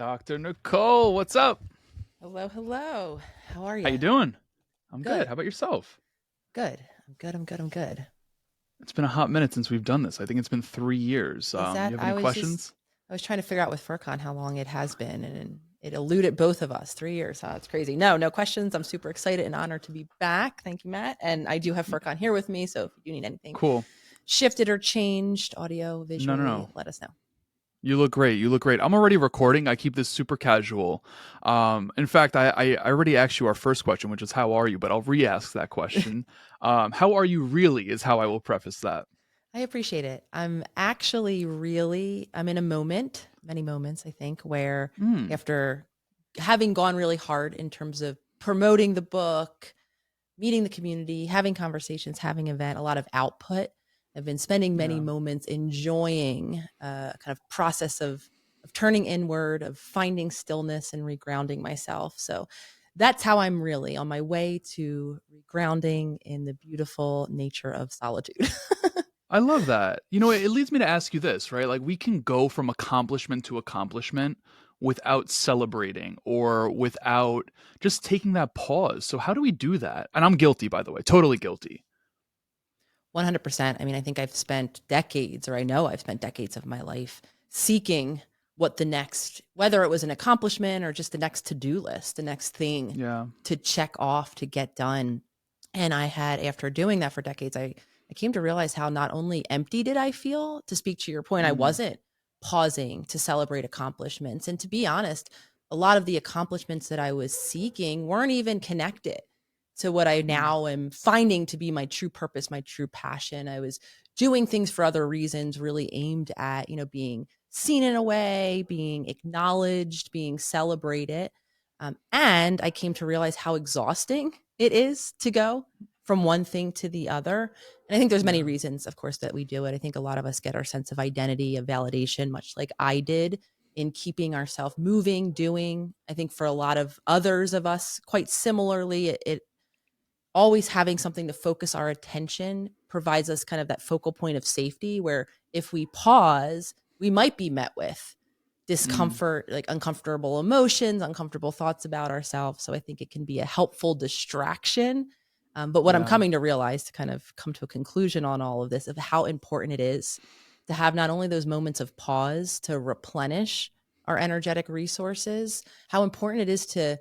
Dr. Nicole, what's up? Hello, hello. How are How you? you doing? I'm good. Good, How about yourself? good. I'm good. It's been a hot minute since we've done this. I think it's been 3 years. Is You that have any questions? I was trying to figure out with Furcon how long it has been, and it eluded both of us. 3 years, huh? It's crazy. No questions. I'm super excited and honored to be back. Thank you, Matt. And I do have Furcon here with me, so if you do need anything Cool. shifted or changed, audio, No, no, visually, no. let us know. You look great. You look great. I'm already recording. I keep this super casual. In fact, I already asked you our first question, which is how are you? But I'll re-ask that question. How are you really is how I will preface that. I appreciate it. I'm in a moment, many moments, I think, where Mm, after having gone really hard in terms of promoting the book, meeting the community, having conversations, having an event, a lot of output. I've been spending many yeah. moments enjoying kind of process of turning inward, of finding stillness and regrounding myself. So that's how I'm really on my way to regrounding in the beautiful nature of solitude. I love that. It leads me to ask you this, right? Like we can go from accomplishment to accomplishment without celebrating or without just taking that pause. So how do we do that? And I'm guilty, by the way, totally guilty. 100%. I mean, I think I've spent decades, or I know I've spent decades of my life seeking what the next, whether it was an accomplishment or just the next to do list, the next thing Yeah. to check off, to get done. And after doing that for decades, I came to realize how not only empty did I feel, to speak to your point, I Mm, wasn't pausing to celebrate accomplishments. And to be honest, a lot of the accomplishments that I was seeking weren't even connected to what I mm, now am finding to be my true purpose, my true passion. I was doing things for other reasons, really aimed at, being seen in a way, being acknowledged, being celebrated. And I came to realize how exhausting it is to go from one thing to the other. And I think there's many yeah. reasons, of course, that we do it. I think a lot of us get our sense of identity, of validation, much like I did in keeping ourselves moving, doing. I think for a lot of others of us, quite similarly, it always having something to focus our attention provides us kind of that focal point of safety where if we pause, we might be met with Mm, discomfort, like uncomfortable emotions, uncomfortable thoughts about ourselves. So I think it can be a helpful distraction. But what I'm yeah. coming to realize, to kind of come to a conclusion on all of this, of how important it is to have not only those moments of pause to replenish our energetic resources, how important it is to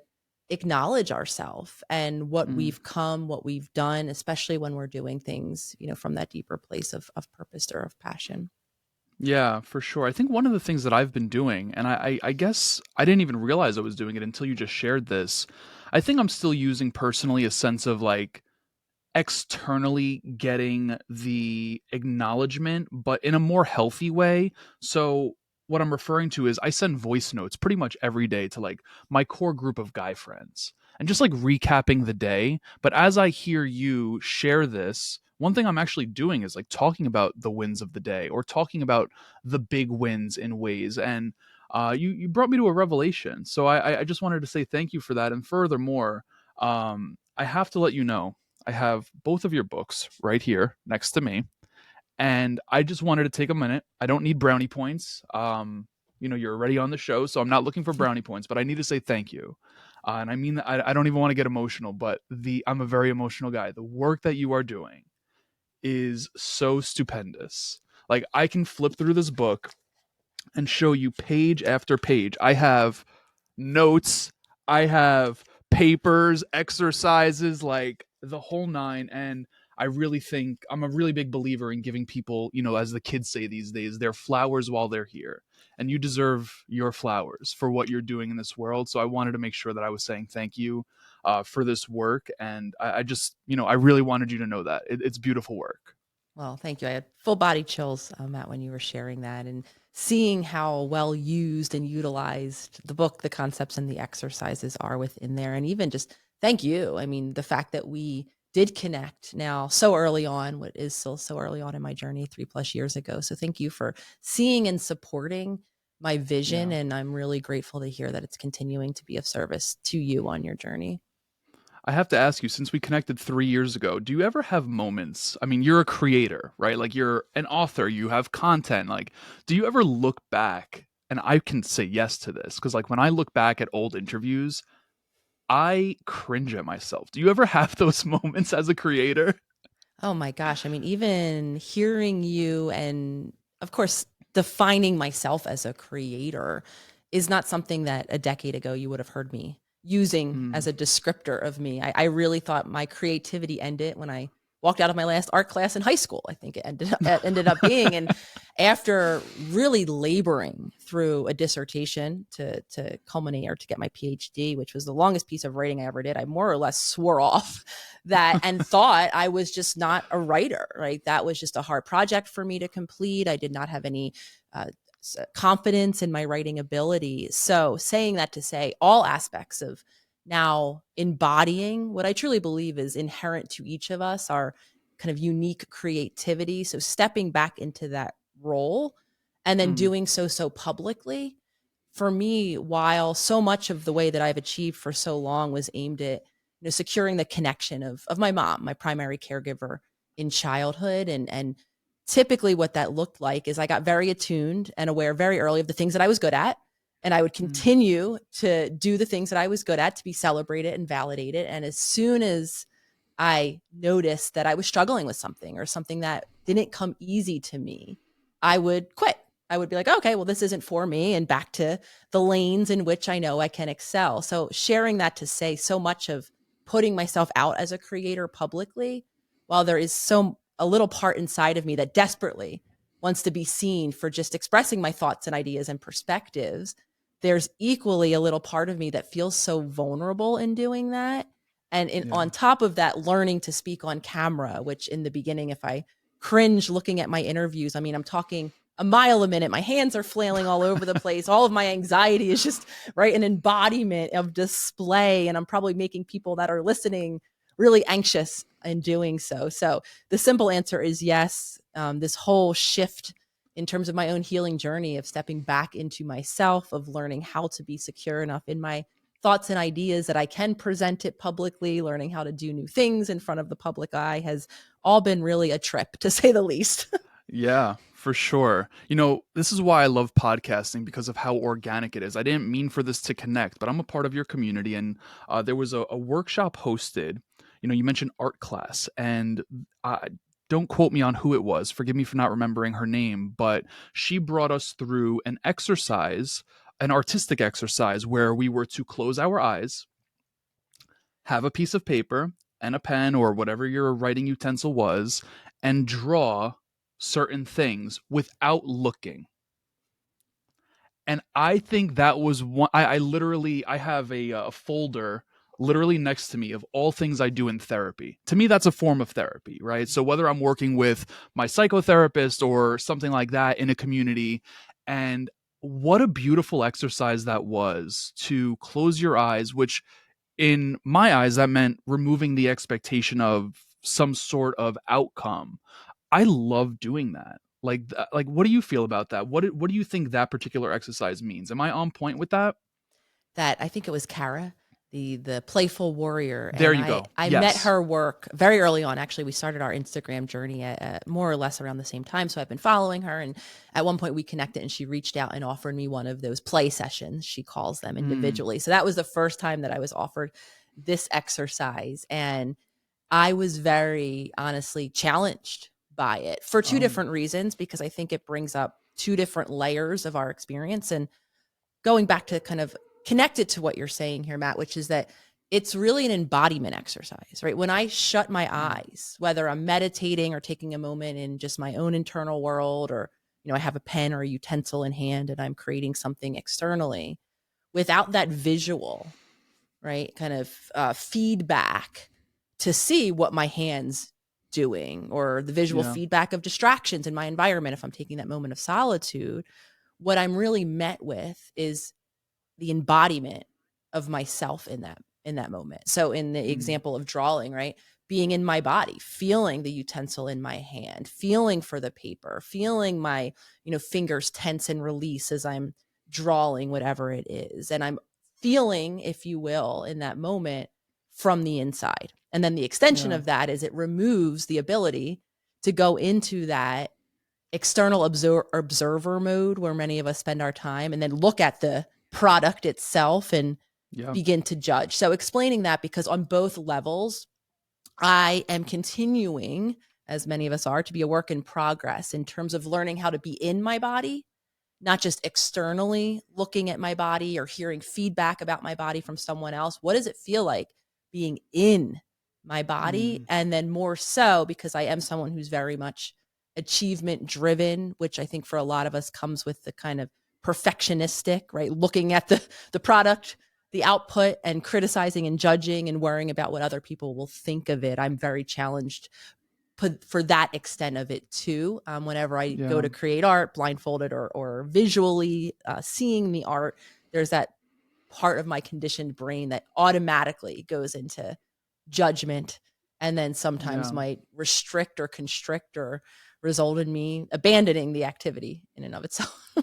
acknowledge ourselves and what Mm. we've come, what we've done, especially when we're doing things, from that deeper place of purpose or of passion. Yeah, for sure. I think one of the things that I've been doing, and I guess I didn't even realize I was doing it until you just shared this. I think I'm still using personally a sense of like externally getting the acknowledgement, but in a more healthy way. So what I'm referring to is I send voice notes pretty much every day to like my core group of guy friends and just like recapping the day. But as I hear you share this, one thing I'm actually doing is like talking about the wins of the day or talking about the big wins in ways. And you brought me to a revelation. So I just wanted to say thank you for that. And furthermore, I have to let you know I have both of your books right here next to me. And I just wanted to take a minute. I don't need brownie points. You're already on the show, so I'm not looking for brownie points, but I need to say thank you. And I mean, I don't even want to get emotional, but I'm a very emotional guy. The work that you are doing is so stupendous. Like I can flip through this book and show you page after page. I have notes, I have papers, exercises, like the whole nine. And I really think I'm a really big believer in giving people, as the kids say these days, their flowers while they're here. And you deserve your flowers for what you're doing in this world. So I wanted to make sure that I was saying thank you for this work. And I just, I really wanted you to know that it's beautiful work. Well, thank you. I had full body chills, Matt, when you were sharing that and seeing how well used and utilized the book, the concepts, and the exercises are within there. And even just thank you. I mean, the fact that we did connect now so early on, what is still so early on in my journey, 3+ years ago. So thank you for seeing and supporting my vision. Yeah. And I'm really grateful to hear that it's continuing to be of service to you on your journey. I have to ask you, since we connected 3 years ago, do you ever have moments? I mean, you're a creator, right? Like you're an author, you have content. Like, do you ever look back and I can say yes to this because like when I look back at old interviews, I cringe at myself. Do you ever have those moments as a creator? Oh my gosh. I mean, even hearing you and, of course, defining myself as a creator is not something that a decade ago you would have heard me using as Mm, a descriptor of me. I really thought my creativity ended when I walked out of my last art class in high school. I think it ended up being. And after really laboring through a dissertation to culminate or to get my PhD, which was the longest piece of writing I ever did, I more or less swore off that and thought I was just not a writer, right? That was just a hard project for me to complete. I did not have any uh, confidence in my writing ability. So, saying that to say all aspects of now embodying what I truly believe is inherent to each of us, our kind of unique creativity. So, stepping back into that role and then mm, doing so publicly, for me, while so much of the way that I've achieved for so long was aimed at, securing the connection of my mom, my primary caregiver in childhood. And typically what that looked like is I got very attuned and aware very early of the things that I was good at. And I would mm, continue to do the things that I was good at to be celebrated and validated. And as soon as I noticed that I was struggling with something or something that didn't come easy to me, I would quit. I would be like, okay, well, this isn't for me, and back to the lanes in which I know I can excel. So, sharing that to say so much of putting myself out as a creator publicly, while there is a little part inside of me that desperately wants to be seen for just expressing my thoughts and ideas and perspectives, there's equally a little part of me that feels so vulnerable in doing that. And yeah. on top of that, learning to speak on camera, which in the beginning, if I cringe looking at my interviews, I mean, I'm talking a mile a minute. My hands are flailing all over the place. All of my anxiety is just right an embodiment of display. And I'm probably making people that are listening really anxious in doing so. So the simple answer is yes. This whole shift in terms of my own healing journey of stepping back into myself, of learning how to be secure enough in my thoughts and ideas that I can present it publicly, learning how to do new things in front of the public eye has all been really a trip, to say the least. Yeah, for sure. This is why I love podcasting because of how organic it is. I didn't mean for this to connect, but I'm a part of your community, and there was a workshop hosted. You mentioned art class, and don't quote me on who it was. Forgive me for not remembering her name, but she brought us through an exercise, an artistic exercise, where we were to close our eyes, have a piece of paper and a pen or whatever your writing utensil was, and draw certain things without looking. And I think that was one. I literally I have a folder literally next to me of all things I do in therapy. To me, that's a form of therapy, right? So whether I'm working with my psychotherapist or something like that in a community, and what a beautiful exercise that was to close your eyes, which in my eyes, that meant removing the expectation of some sort of outcome. I love doing that. Like, what do you feel about that? What do you think that particular exercise means? Am I on point with that? That I think it was Kara, the playful warrior, There and you I go. I met Yes. her work very early on. Actually, we started our Instagram journey at more or less around the same time. So I've been following her, and at one point we connected, and she reached out and offered me one of those play sessions. She calls them Mm, individually. So that was the first time that I was offered this exercise, and I was very honestly challenged by it for two um, different reasons, because I think it brings up two different layers of our experience. And going back to kind of connected to what you're saying here, Matt, which is that it's really an embodiment exercise, right? When I shut my mm, eyes, whether I'm meditating or taking a moment in just my own internal world, or, I have a pen or a utensil in hand and I'm creating something externally, without that visual, right, kind of feedback to see what my hands doing, or the visual yeah, feedback of distractions in my environment, if I'm taking that moment of solitude, what I'm really met with is the embodiment of myself in that moment. So in the mm, example of drawing, right? Being in my body, feeling the utensil in my hand, feeling for the paper, feeling my, fingers tense and release as I'm drawing whatever it is. And I'm feeling, if you will, in that moment from the inside. And then the extension yeah, of that is it removes the ability to go into that external observer mode where many of us spend our time, and then look at the product itself and Yeah. begin to judge. So explaining that, because on both levels, I am continuing, as many of us are, to be a work in progress in terms of learning how to be in my body, not just externally looking at my body or hearing feedback about my body from someone else. What does it feel like being in my body? Mm, And then more so, because I am someone who's very much achievement driven, which I think for a lot of us comes with the kind of perfectionistic, right? Looking at the product, the output, and criticizing and judging and worrying about what other people will think of it. I'm very challenged for that extent of it too. Whenever I go yeah. to create art, blindfolded or visually seeing the art, there's that part of my conditioned brain that automatically goes into judgment, and then sometimes Yeah. might restrict or constrict or result in me abandoning the activity in and of itself.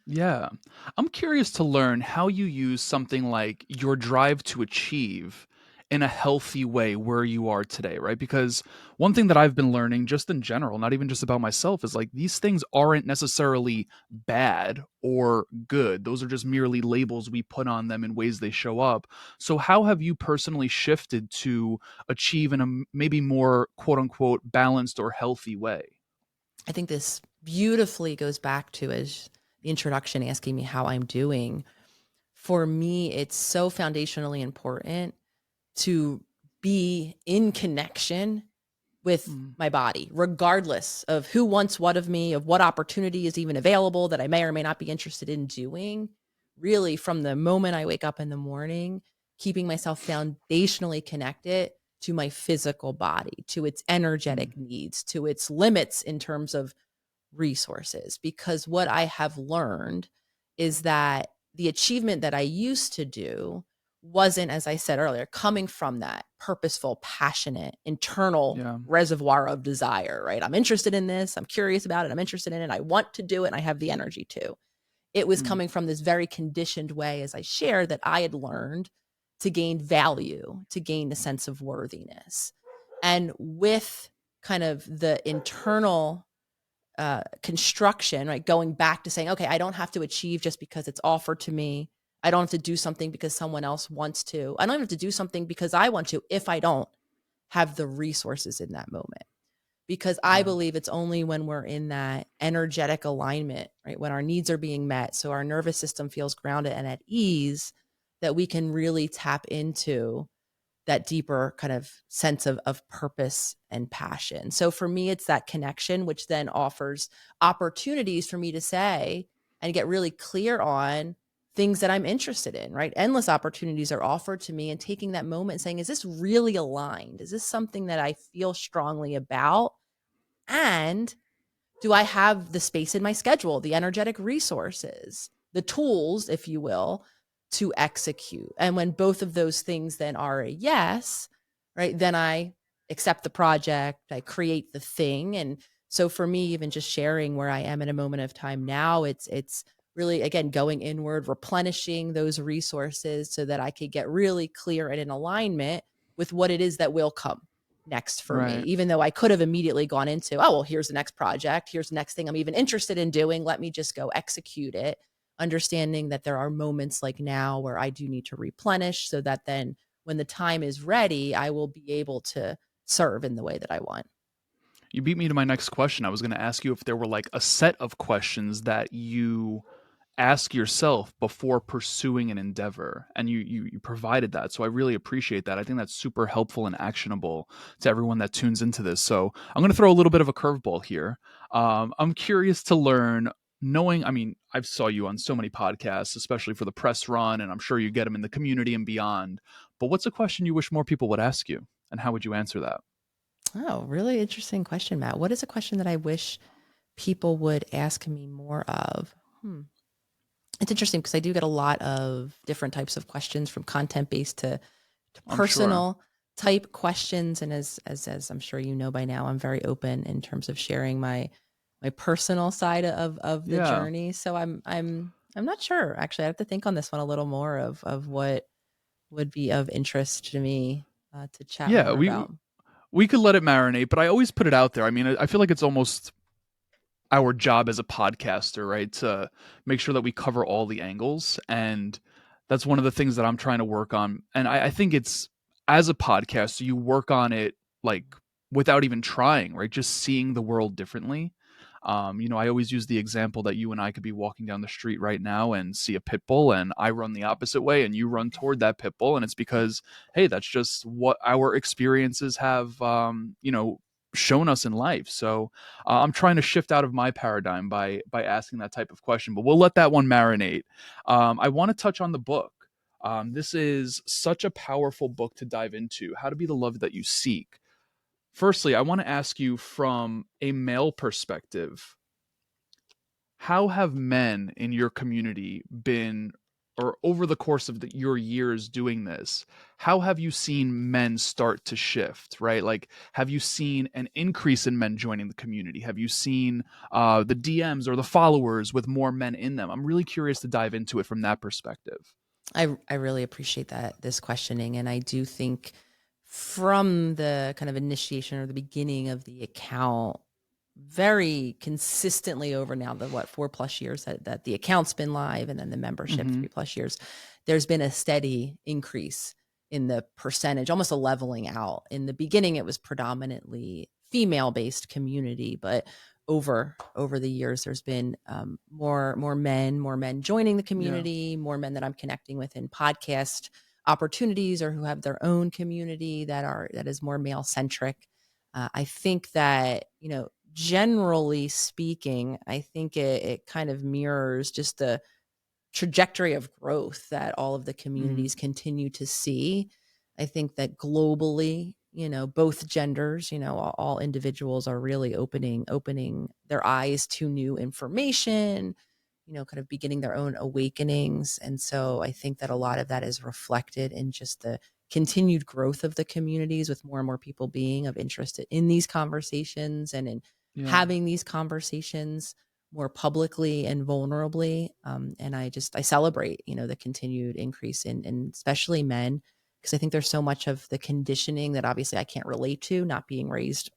Yeah. I'm curious to learn how you use something like your drive to achieve in a healthy way where you are today, right? Because one thing that I've been learning just in general, not even just about myself, is like these things aren't necessarily bad or good. Those are just merely labels we put on them in ways they show up. So, how have you personally shifted to achieve in a maybe more quote unquote balanced or healthy way? I think this beautifully goes back to, as the introduction, asking me how I'm doing. For me, it's so foundationally important to be in connection with Mm, my body, regardless of who wants what of me, of what opportunity is even available that I may or may not be interested in doing. Really, from the moment I wake up in the morning, keeping myself foundationally connected to my physical body, to its mm, energetic needs, to its limits in terms of resources. Because what I have learned is that the achievement that I used to do wasn't, as I said earlier, coming from that purposeful, passionate, internal yeah. reservoir of desire, right? I'm interested in this. I'm curious about it. I'm interested in it. I want to do it. And I have the energy to. It was Mm, coming from this very conditioned way, as I shared, that I had learned to gain value, to gain a sense of worthiness. And with kind of the internal construction, right? Going back to saying, okay, I don't have to achieve just because it's offered to me. I don't have to do something because someone else wants to. I don't have to do something because I want to if I don't have the resources in that moment. Because I yeah. believe it's only when we're in that energetic alignment, right? When our needs are being met, so our nervous system feels grounded and at ease, that we can really tap into that deeper kind of sense of purpose and passion. So for me, it's that connection, which then offers opportunities for me to say and get really clear on things that I'm interested in, right? Endless opportunities are offered to me, and taking that moment and saying, is this really aligned? Is this something that I feel strongly about? And do I have the space in my schedule, the energetic resources, the tools, if you will, to execute? And when both of those things then are a yes, right, then I accept the project, I create the thing. And so for me, even just sharing where I am in a moment of time now, it's really, again, going inward, replenishing those resources so that I could get really clear and in alignment with what it is that will come next for me, Right. even though I could have immediately gone into, oh, well, here's the next project. Here's the next thing I'm even interested in doing. Let me just go execute it. Understanding that there are moments like now where I do need to replenish so that then when the time is ready, I will be able to serve in the way that I want. You beat me to my next question. I was going to ask you if there were like a set of questions that you ask yourself before pursuing an endeavor, and you provided that. So I really appreciate that. I think that's super helpful and actionable to everyone that tunes into this. So I'm going to throw a little bit of a curveball here. I'm curious to learn. Knowing, I mean, I've saw you on so many podcasts, especially for the press run, and I'm sure you get them in the community and beyond. But what's a question you wish more people would ask you, and how would you answer that? Oh, really interesting question, Matt. What is a question that I wish people would ask me more of? It's interesting because I do get a lot of different types of questions, from content based to I'm sure. personal type questions. And as I'm sure you know by now, I'm very open in terms of sharing my personal side of the Yeah. journey. So I'm not sure. Actually, I have to think on this one a little more of what would be of interest to me to chat Yeah, more we about. we could let it marinate, but I always put it out there. I mean, I feel like it's almost our job as a podcaster, right? To make sure that we cover all the angles. And that's one of the things that I'm trying to work on. And I think it's, as a podcaster, you work on it like without even trying, right? Just seeing the world differently. I always use the example that you and I could be walking down the street right now and see a pit bull, and I run the opposite way and you run toward that pit bull. And it's because, hey, that's just what our experiences have, shown us in life. So I'm trying to shift out of my paradigm by asking that type of question, but we'll let that one marinate. I want to touch on the book. This is such a powerful book to dive into. How to Be the Love That You Seek. Firstly, I want to ask you from a male perspective, how have men in your community been, or over the course of your years doing this, how have you seen men start to shift, right? Like, have you seen an increase in men joining the community? Have you seen the DMs or the followers with more men in them? I'm really curious to dive into it from that perspective. I really appreciate this questioning. And I do think from the kind of initiation or the beginning of the account, very consistently over now the 4+ years that the account's been live, and then the membership Mm-hmm. 3+ years, there's been a steady increase in the percentage, almost a leveling out. In the beginning, it was predominantly female based community, but over the years, there's been more men joining the Yeah. community, more men that I'm connecting with in podcast opportunities, or who have their own community that is more male centric. I think that, generally speaking, I think it kind of mirrors just the trajectory of growth that all of the Mm-hmm. communities continue to see. I think that globally, both genders, all individuals are really opening their eyes to new information, kind of beginning their own awakenings. And so I think that a lot of that is reflected in just the continued growth of the communities, with more and more people being of interest in these conversations and in Yeah. having these conversations more publicly and vulnerably. And I celebrate, the continued increase in especially men, because I think there's so much of the conditioning that obviously I can't relate to, not being raised,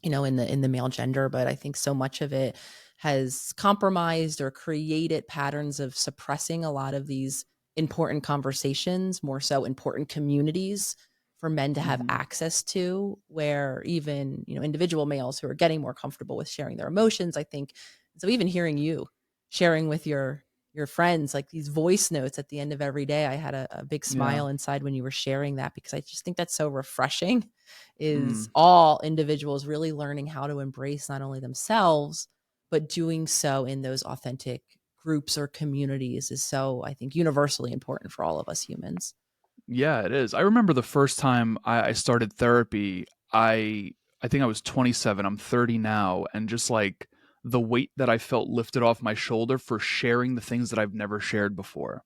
in the male gender, but I think so much of it has compromised or created patterns of suppressing a lot of these important conversations, more so important communities for men to have Mm-hmm. access to, where even, individual males who are getting more comfortable with sharing their emotions, I think. So even hearing you sharing with your friends, like these voice notes at the end of every day, I had a big Yeah. smile inside when you were sharing that, because I just think that's so refreshing, is Mm. all individuals really learning how to embrace not only themselves, but doing so in those authentic groups or communities is so, I think, universally important for all of us humans. Yeah, it is. I remember the first time I started therapy. I think I was 27. I'm 30 now, and just like the weight that I felt lifted off my shoulder for sharing the things that I've never shared before.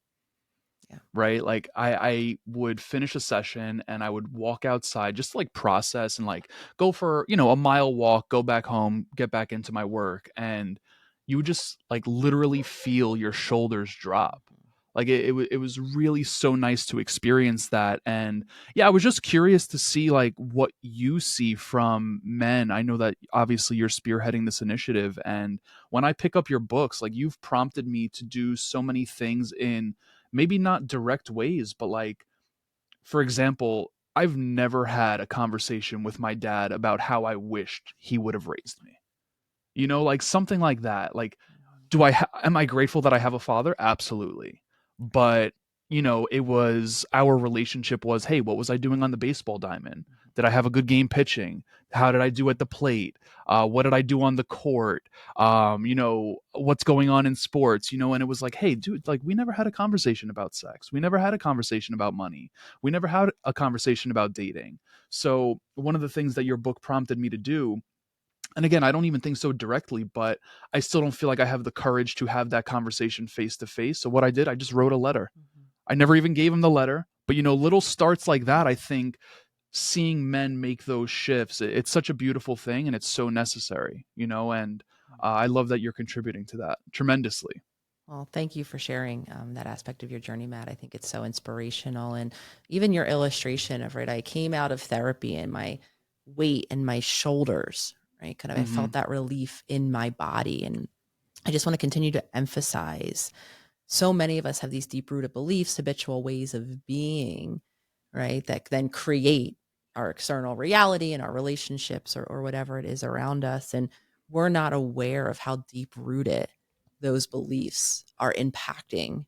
Yeah. Right? Like I would finish a session and I would walk outside just to like process and like go for, a mile walk, go back home, get back into my work, and you would just like literally feel your shoulders drop. Like it was really so nice to experience that. And yeah, I was just curious to see like what you see from men. I know that obviously you're spearheading this initiative, and when I pick up your books, like you've prompted me to do so many things in maybe not direct ways, but like, for example, I've never had a conversation with my dad about how I wished he would have raised me. Like something like that. Like, am I grateful that I have a father? Absolutely. But, it was, our relationship was, hey, what was I doing on the baseball diamond? Did I have a good game pitching? How did I do at the plate? What did I do on the court? What's going on in sports? And it was like, hey, dude, like we never had a conversation about sex. We never had a conversation about money. We never had a conversation about dating. So one of the things that your book prompted me to do, and again, I don't even think so directly, but I still don't feel like I have the courage to have that conversation face to face. So what I did, I just wrote a letter. Mhm. I never even gave him the letter, but little starts like that, I think seeing men make those shifts, it's such a beautiful thing and it's so necessary, and I love that you're contributing to that tremendously. Well, thank you for sharing that aspect of your journey, Matt. I think it's so inspirational. And even your illustration of, right, I came out of therapy and my weight and my shoulders, right? Kind of, I Mm-hmm. felt that relief in my body. And I just want to continue to emphasize, so many of us have these deep rooted beliefs, habitual ways of being, right? That then create our external reality and our relationships, or whatever it is around us. And we're not aware of how deep rooted those beliefs are impacting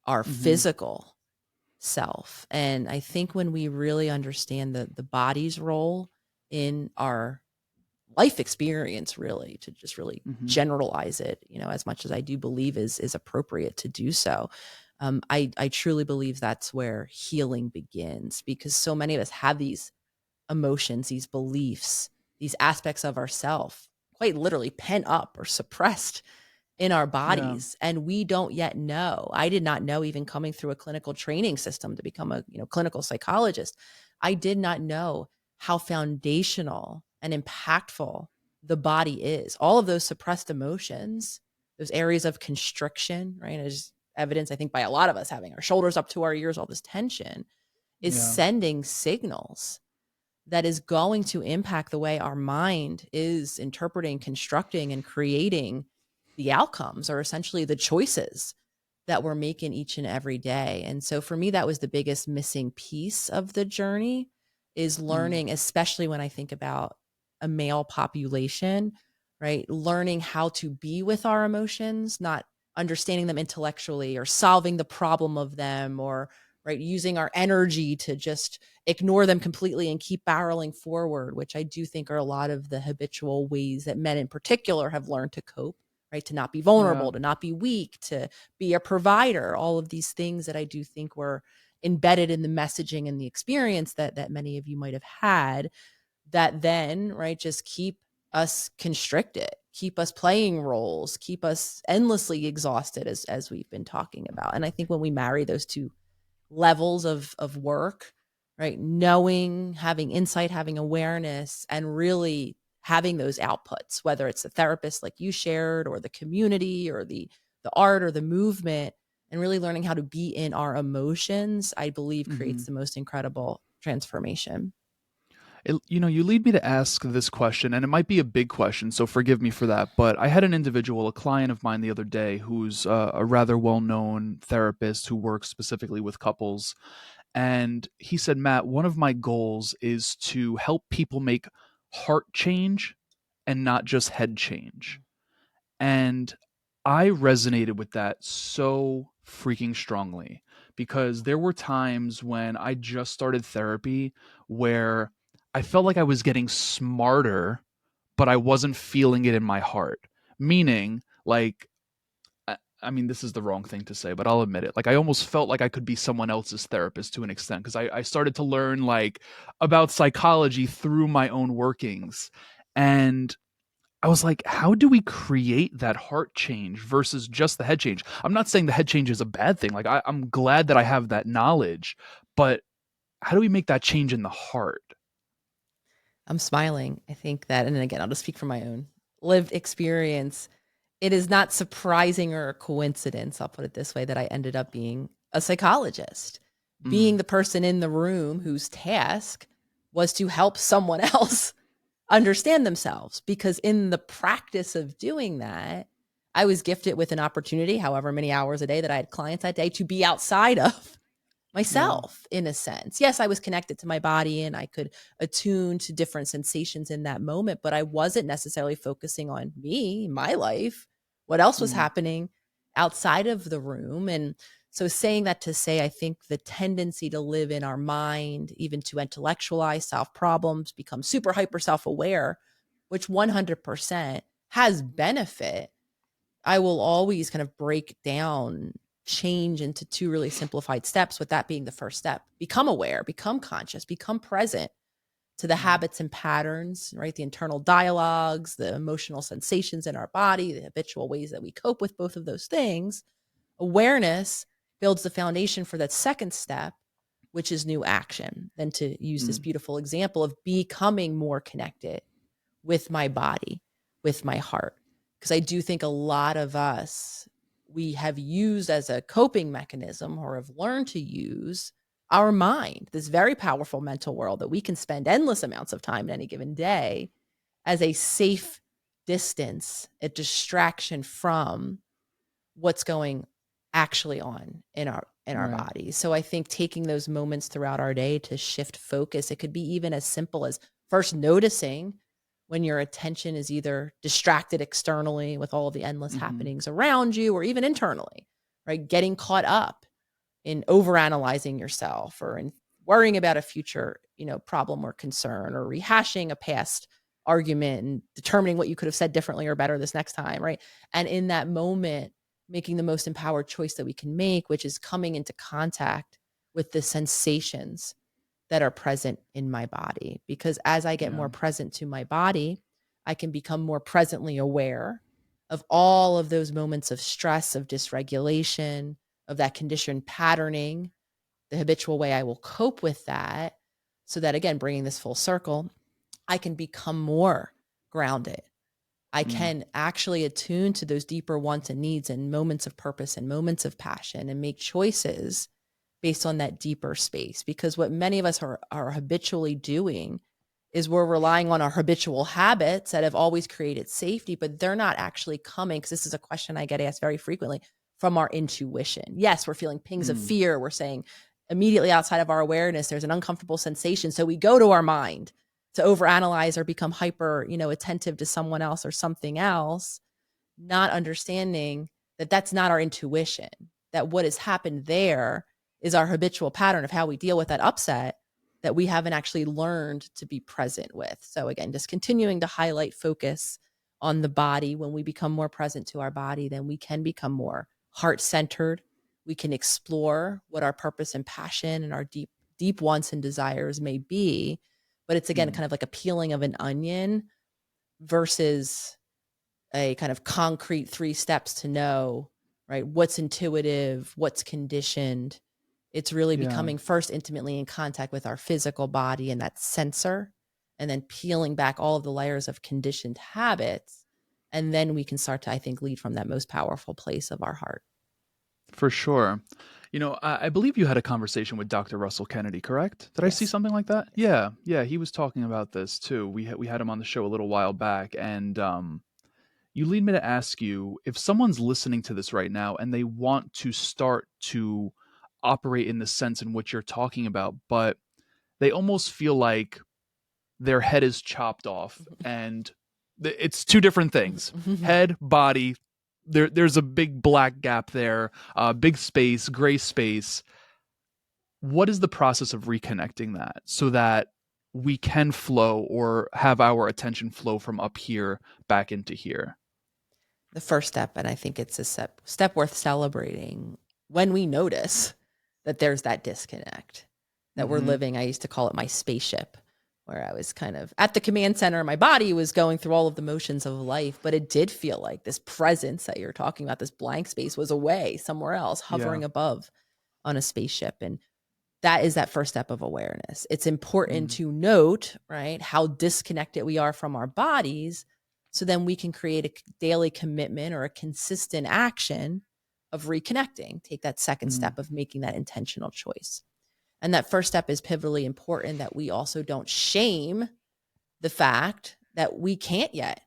our Mm-hmm. physical self. And I think when we really understand the body's role in our life experience, really, to just really Mm-hmm. generalize it, as much as I do believe is appropriate to do so. I truly believe that's where healing begins, because so many of us have these emotions, these beliefs, these aspects of ourself quite literally pent up or suppressed in our Yeah. bodies, and we don't yet know. I did not know, even coming through a clinical training system to become a clinical psychologist, I did not know how foundational and impactful the body is. All of those suppressed emotions, those areas of constriction, right? There's evidence, I think, by a lot of us having our shoulders up to our ears, all this tension is Yeah. sending signals that is going to impact the way our mind is interpreting, constructing, and creating the outcomes, or essentially the choices that we're making each and every day. And so for me, that was the biggest missing piece of the journey, is Mm. learning, especially when I think about a male population, right? Learning how to be with our emotions, not understanding them intellectually or solving the problem of them, or right, using our energy to just ignore them completely and keep barreling forward, which I do think are a lot of the habitual ways that men in particular have learned to cope, right? To not be Yeah. vulnerable, to not be weak, to be a provider, all of these things that I do think were embedded in the messaging and the experience that many of you might have had, that then, right, just keep us constricted, keep us playing roles, keep us endlessly exhausted, as we've been talking about. And I think when we marry those two levels of work, right? Knowing, having insight, having awareness, and really having those outputs, whether it's the therapist like you shared, or the community, or the art, or the movement, and really learning how to be in our emotions, I believe Mm-hmm. creates the most incredible transformation. You lead me to ask this question, and it might be a big question, so forgive me for that. But I had an individual, a client of mine the other day, who's a rather well known therapist who works specifically with couples. And he said, Matt, one of my goals is to help people make heart change and not just head change. And I resonated with that so freaking strongly, because there were times when I just started therapy where I felt like I was getting smarter, but I wasn't feeling it in my heart. Meaning, like, I mean, this is the wrong thing to say, but I'll admit it. Like, I almost felt like I could be someone else's therapist to an extent, because I started to learn, like, about psychology through my own workings. And I was like, how do we create that heart change versus just the head change? I'm not saying the head change is a bad thing. Like, I'm glad that I have that knowledge, but how do we make that change in the heart? I'm smiling. I think that, and then again, I'll just speak from my own lived experience. It is not surprising or a coincidence, I'll put it this way, that I ended up being a psychologist, being Mm, the person in the room whose task was to help someone else understand themselves. Because in the practice of doing that, I was gifted with an opportunity, however many hours a day that I had clients that day, to be outside of yeah. myself, in a sense. Yes, I was connected to my body and I could attune to different sensations in that moment, but I wasn't necessarily focusing on me, my life, what else was Mm, happening outside of the room. And so, saying that to say, I think the tendency to live in our mind, even to intellectualize, solve problems, become super hyper self aware, which 100% has benefit, I will always kind of break down change into two really simplified steps, with that being the first step. Become aware, become conscious, become present to the mm, habits and patterns, right? The internal dialogues, the emotional sensations in our body, the habitual ways that we cope with both of those things. Awareness builds the foundation for that second step, which is new action. Then, to use this mm, beautiful example of becoming more connected with my body, with my heart. Because I do think a lot of us, we have used as a coping mechanism, or have learned to use our mind, this very powerful mental world that we can spend endless amounts of time in any given day. as a safe distance, a distraction from what's going actually on in our Right. bodies. So I think taking those moments throughout our day to shift focus, it could be even as simple as first noticing when your attention is either distracted externally with all the endless Mhm. happenings around you, or even internally, right? Getting caught up in overanalyzing yourself, or in worrying about a future, problem or concern, or rehashing a past argument and determining what you could have said differently or better this next time, right? And in that moment, making the most empowered choice that we can make, which is coming into contact with the sensations that are present in my body. Because as I get Yeah. more present to my body, I can become more presently aware of all of those moments of stress, of dysregulation, of that conditioned patterning, the habitual way I will cope with that. So that, again, bringing this full circle, I can become more grounded. I Mm. can actually attune to those deeper wants and needs and moments of purpose and moments of passion, and make choices based on that deeper space. Because what many of us are habitually doing is we're relying on our habitual habits that have always created safety, but they're not actually coming, because this is a question I get asked very frequently, from our intuition. Yes, we're feeling pings of Mm. fear. We're saying immediately outside of our awareness, there's an uncomfortable sensation. So we go to our mind to overanalyze or become hyper, attentive to someone else or something else, not understanding that that's not our intuition, that what has happened there is our habitual pattern of how we deal with that upset that we haven't actually learned to be present with. So again, just continuing to highlight focus on the body. When we become more present to our body, then we can become more heart-centered. We can explore what our purpose and passion and our deep wants and desires may be. But it's, again, Mm. kind of like a peeling of an onion versus a kind of concrete 3 steps to know, right? What's intuitive, what's conditioned. It's really Yeah. becoming first intimately in contact with our physical body and that sensor, and then peeling back all of the layers of conditioned habits. And then we can start to, I think, lead from that most powerful place of our heart. For sure. I believe you had a conversation with Dr. Russell Kennedy, correct? Did I see Yes. something like that? Yes. Yeah. Yeah, he was talking about this too. We had him on the show a little while back, and you lead me to ask you, if someone's listening to this right now and they want to start to operate in the sense in which you're talking about, but they almost feel like their head is chopped off, and it's two different things: head, body. There's a big black gap there, big space, gray space. What is the process of reconnecting that so that we can flow, or have our attention flow from up here back into here? The first step, and I think it's a step worth celebrating, when we notice that there's that disconnect, that we're Mm-hmm. living, I used to call it my spaceship, where I was kind of at the command center. My body was going through all of the motions of life, but it did feel like this presence that you're talking about, this blank space, was away somewhere else, Yeah. hovering above on a spaceship. And that is that first step of awareness. It's important Mm. to note, right, how disconnected we are from our bodies, so then we can create a daily commitment or a consistent action of reconnecting. Take that second Mm. step of making that intentional choice. And that first step is pivotally important, that we also don't shame the fact that we can't yet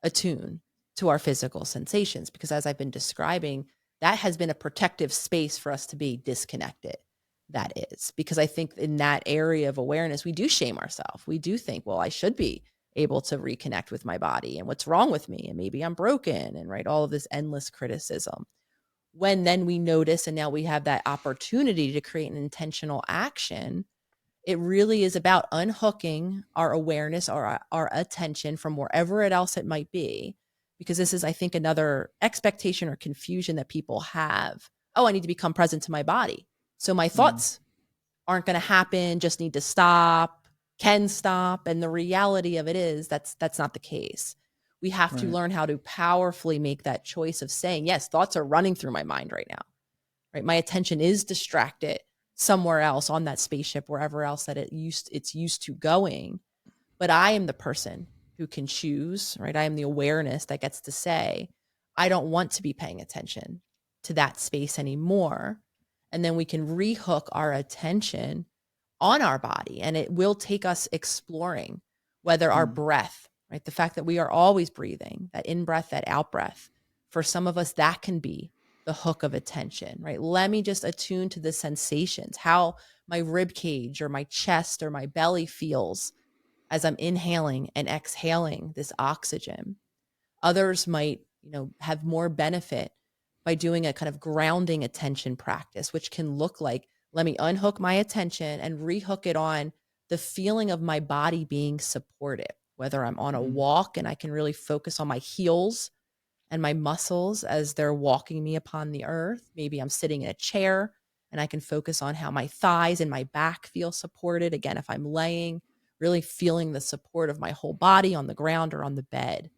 attune to our physical sensations, because as I've been describing, that has been a protective space for us to be disconnected. That is because I think in that area of awareness, we do shame ourselves. We do think, well, I should be able to reconnect with my body, and what's wrong with me, and maybe I'm broken, and right, all of this endless criticism. When then we notice, and now we have that opportunity to create an intentional action, it really is about unhooking our awareness or our attention from wherever else it might be. Because this is, I think, another expectation or confusion that people have. Oh, I need to become present to my body, so my Mm. thoughts aren't going to happen, just need to stop, can stop. And the reality of it is that's not the case. We have to Right. learn how to powerfully make that choice of saying, yes, thoughts are running through my mind right now, right? My attention is distracted somewhere else on that spaceship, wherever else that it's used to going. But I am the person who can choose, right? I am the awareness that gets to say, I don't want to be paying attention to that space anymore. And then we can rehook our attention on our body, and it will take us exploring whether our Mm. breath right? The fact that we are always breathing, that in breath, that out breath. For some of us, that can be the hook of attention, right? Let me just attune to the sensations, how my rib cage or my chest or my belly feels as I'm inhaling and exhaling this oxygen. Others might, have more benefit by doing a kind of grounding attention practice, which can look like, let me unhook my attention and rehook it on the feeling of my body being supported, whether I'm on a Mm. walk and I can really focus on my heels and my muscles as they're walking me upon the earth. Maybe I'm sitting in a chair and I can focus on how my thighs and my back feel supported. Again, if I'm laying, really feeling the support of my whole body on the ground or on the bed.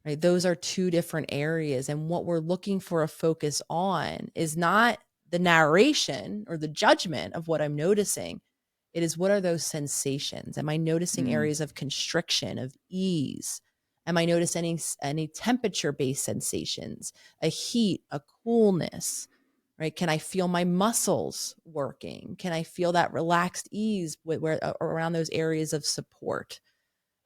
Right? Those are two different areas. And what we're looking for a focus on is not the narration or the judgment of what I'm noticing. It is, what are those sensations? Am I noticing Mm. areas of constriction, of ease? Am I noticing any temperature-based sensations, a heat, a coolness, right? Can I feel my muscles working? Can I feel that relaxed ease around those areas of support?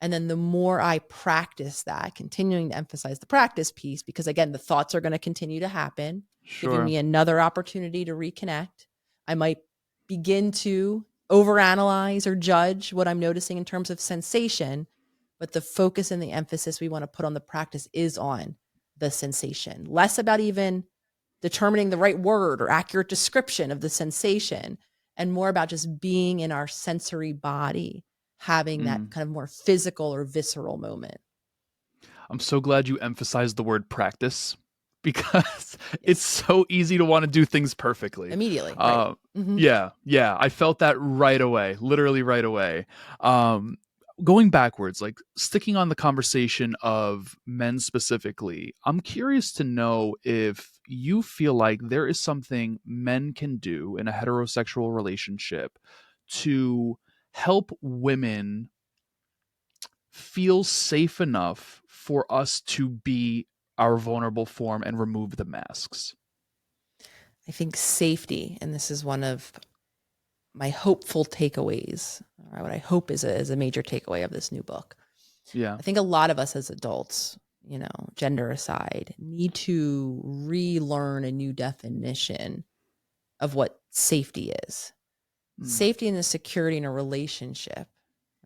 And then the more I practice that, continuing to emphasize the practice piece, because again, the thoughts are going to continue to happen, giving Sure. me another opportunity to reconnect. I might begin to overanalyze or judge what I'm noticing in terms of sensation, but the focus and the emphasis we want to put on the practice is on the sensation, less about even determining the right word or accurate description of the sensation, and more about just being in our sensory body, having that Mm. kind of more physical or visceral moment. I'm so glad you emphasized the word practice because it's Yes. so easy to want to do things perfectly. Immediately. Right. Uh, Mm-hmm. yeah, I felt that right away, literally right away. Um, Going backwards, like sticking on the conversation of men specifically, I'm curious to know if you feel like there is something men can do in a heterosexual relationship to help women feel safe enough for us to be our vulnerable form and remove the masks. I think safety, and this is one of my hopeful takeaways, or what I hope is a major takeaway of this new book. Yeah. I think a lot of us as adults, gender aside, need to relearn a new definition of what safety is. Mm. Safety and the security in a relationship,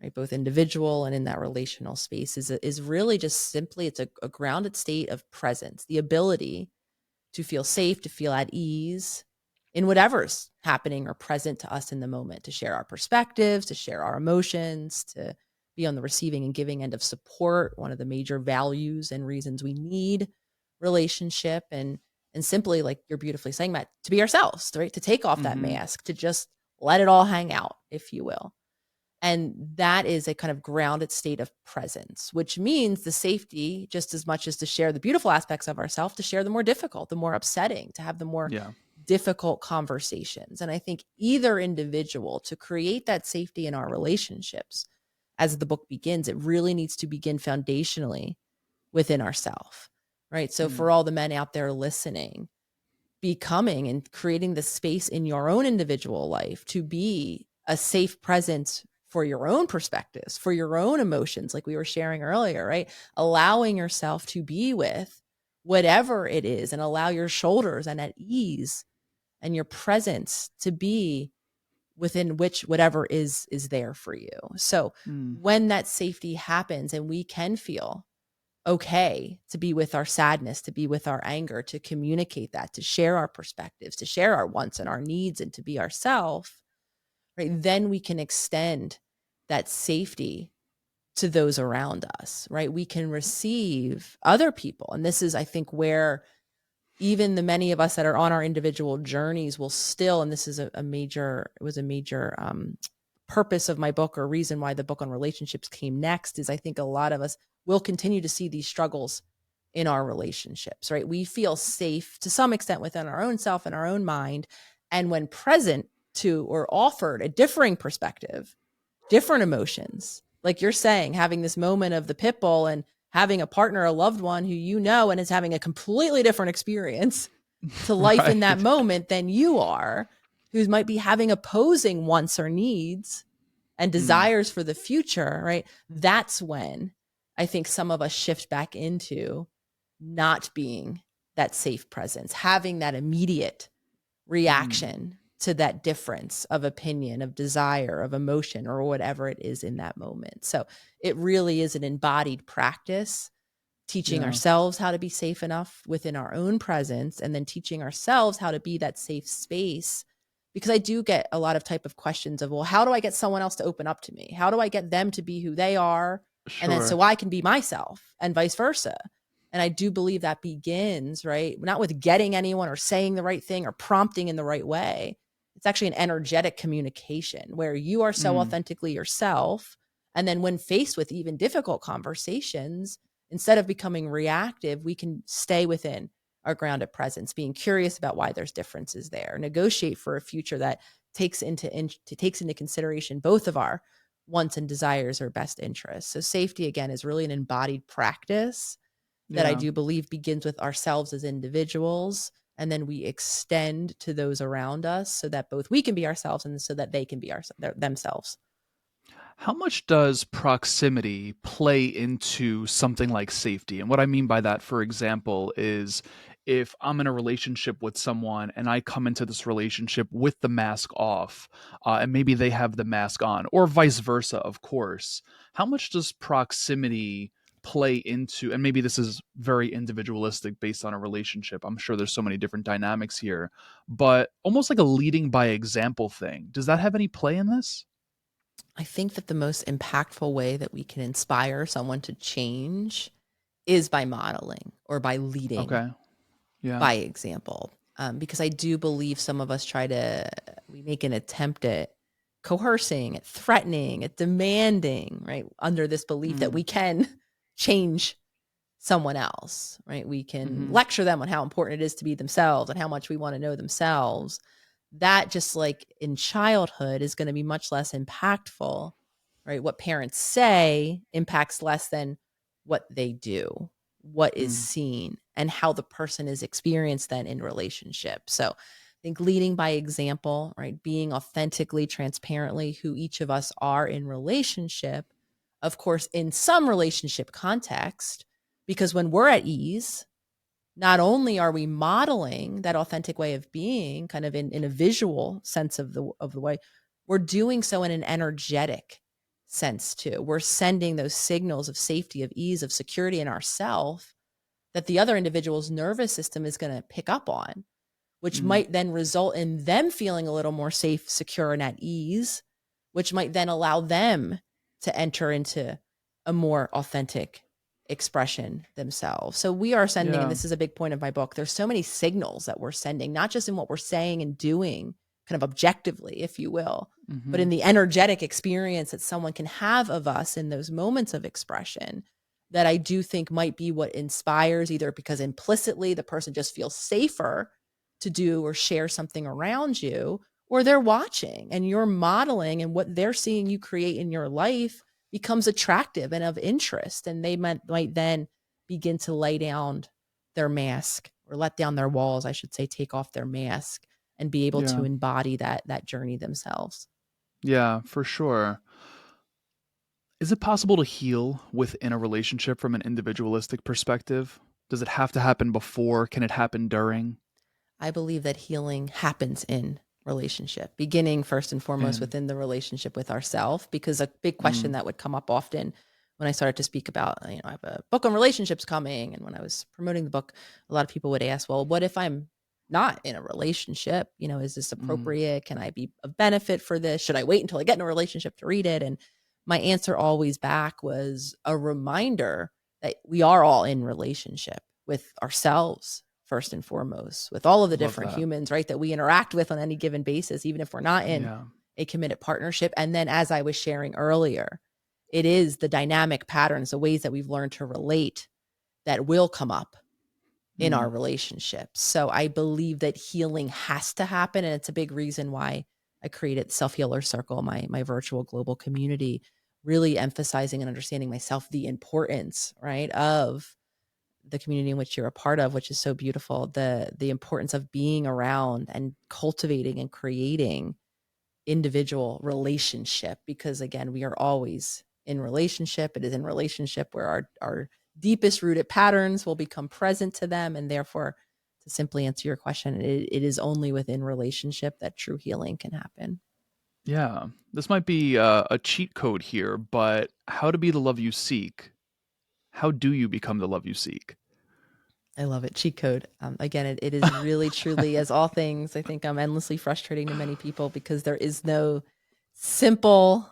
right? Both individual and in that relational space is really just simply, it's a grounded state of presence, the ability to feel safe, to feel at ease in whatever's happening or present to us in the moment, to share our perspectives, to share our emotions, to be on the receiving and giving end of support, one of the major values and reasons we need relationship, and simply, like you're beautifully saying, Matt, to be ourselves, right? To take off that Mhm. mask, to just let it all hang out, if you will. And that is a kind of grounded state of presence, which means the safety, just as much as to share the beautiful aspects of ourselves, to share the more difficult, the more upsetting, to have the more Yeah. difficult conversations. And I think either individual, to create that safety in our relationships, as the book begins, it really needs to begin foundationally within ourselves, right? So Mm. for all the men out there listening, becoming and creating the space in your own individual life to be a safe presence for your own perspectives, for your own emotions, like we were sharing earlier, right? Allowing yourself to be with whatever it is, and allow your shoulders and at ease and your presence to be within which whatever is there for you. So Mm. when that safety happens and we can feel okay to be with our sadness, to be with our anger, to communicate that, to share our perspectives, to share our wants and our needs, and to be ourself, right? Then we can extend that safety to those around us, right? We can receive other people. And this is, I think, where even the many of us that are on our individual journeys will still, and this is a major, it was a major purpose of my book, or reason why the book on relationships came next, is I think a lot of us will continue to see these struggles in our relationships, right? We feel safe to some extent within our own self and our own mind. And when present to or offered a differing perspective, different emotions, like you're saying, having this moment of the pit bull and having a partner, a loved one who and is having a completely different experience to life in that Right. moment than you are, who might be having opposing wants or needs and Mm. desires for the future, right? That's when I think some of us shift back into not being that safe presence, having that immediate Mm, reaction to that difference of opinion, of desire, of emotion, or whatever it is in that moment. So it really is an embodied practice, teaching yeah. ourselves how to be safe enough within our own presence, and then teaching ourselves how to be that safe space. Because I do get a lot of type of questions of, well, how do I get someone else to open up to me? How do I get them to be who they are? And then Sure. so I can be myself, and vice versa. And I do believe that begins, right? Not with getting anyone or saying the right thing or prompting in the right way. It's actually an energetic communication where you are so Mm, authentically yourself. And then when faced with even difficult conversations, instead of becoming reactive, we can stay within our grounded presence, being curious about why there's differences there, negotiate for a future that takes into consideration both of our wants and desires or best interests. So safety, again, is really an embodied practice that I yeah. do believe begins with ourselves as individuals, and then we extend to those around us so that both we can be ourselves and so that they can be themselves. How much does proximity play into something like safety? And what I mean by that, for example, is if I'm in a relationship with someone and I come into this relationship with the mask off, and maybe they have the mask on, or vice versa, of course, how much does proximity play into, and maybe this is very individualistic based on a relationship. I'm sure there's so many different dynamics here, but almost like a leading by example thing. Does that have any play in this? I think that the most impactful way that we can inspire someone to change is by modeling or by leading Okay. Yeah. by example. Because I do believe some of us we make an attempt at coercing, at threatening, at demanding, right? Under this belief that Mm. we can change someone else, right? We can Mhm. lecture them on how important it is to be themselves and how much we want to know themselves. That, just like in childhood, is going to be much less impactful, right? What parents say impacts less than what they do, what is Mm. seen, and how the person is experienced then in relationship. So I think leading by example, right? Being authentically, transparently who each of us are in relationship, of course, in some relationship context, because when we're at ease, not only are we modeling that authentic way of being kind of in a visual sense of the way, we're doing so in an energetic sense too. We're sending those signals of safety, of ease, of security in ourself that the other individual's nervous system is going to pick up on, which Mm. might then result in them feeling a little more safe, secure, and at ease, which might then allow them to enter into a more authentic expression themselves. So we are sending, and Yeah. this is a big point of my book, there's so many signals that we're sending, not just in what we're saying and doing, kind of objectively, if you will, but in Mhm. the energetic experience that someone can have of us in those moments of expression, that I do think might be what inspires, either because implicitly the person just feels safer to do or share something around you, or they're watching and you're modeling, and what they're seeing you create in your life becomes attractive and of interest. And they might then begin to lay down their mask, or let down their walls, I should say, take off their mask, and be able to Yeah. embody that journey themselves. Yeah, for sure. Is it possible to heal within a relationship from an individualistic perspective? Does it have to happen before? Can it happen during? I believe that healing happens in relationship, beginning first and foremost And within the relationship with ourselves. Because a big question mm, that would come up often when I started to speak about, I have a book on relationships coming. And when I was promoting the book, a lot of people would ask, well, what if I'm not in a relationship? Is this mm, appropriate? Can I be of benefit for this? Should I wait until I get in a relationship to read it? And my answer always back was a reminder that we are all in relationship with ourselves first and foremost, with all of the love different that. humans, right, that we interact with on any given basis, even if we're not in Yeah. a committed partnership. And then, as I was sharing earlier, it is the dynamic patterns, the ways that we've learned to relate that will come up in our Mm, relationships. So I believe that healing has to happen. And it's a big reason why I created Self Healer Circle, my virtual global community, really emphasizing and understanding myself, the importance, right, of the community in which you're a part of, which is so beautiful, the importance of being around and cultivating and creating individual relationship, because again, we are always in relationship. It is in relationship where our deepest rooted patterns will become present to them. And therefore, to simply answer your question, it is only within relationship that true healing can happen. Yeah. This might be a cheat code here, but how to be the love you seek. How do you become the love you seek? I love it. Cheat code. Again, it is really, truly, as all things, I think endlessly frustrating to many people because there is no simple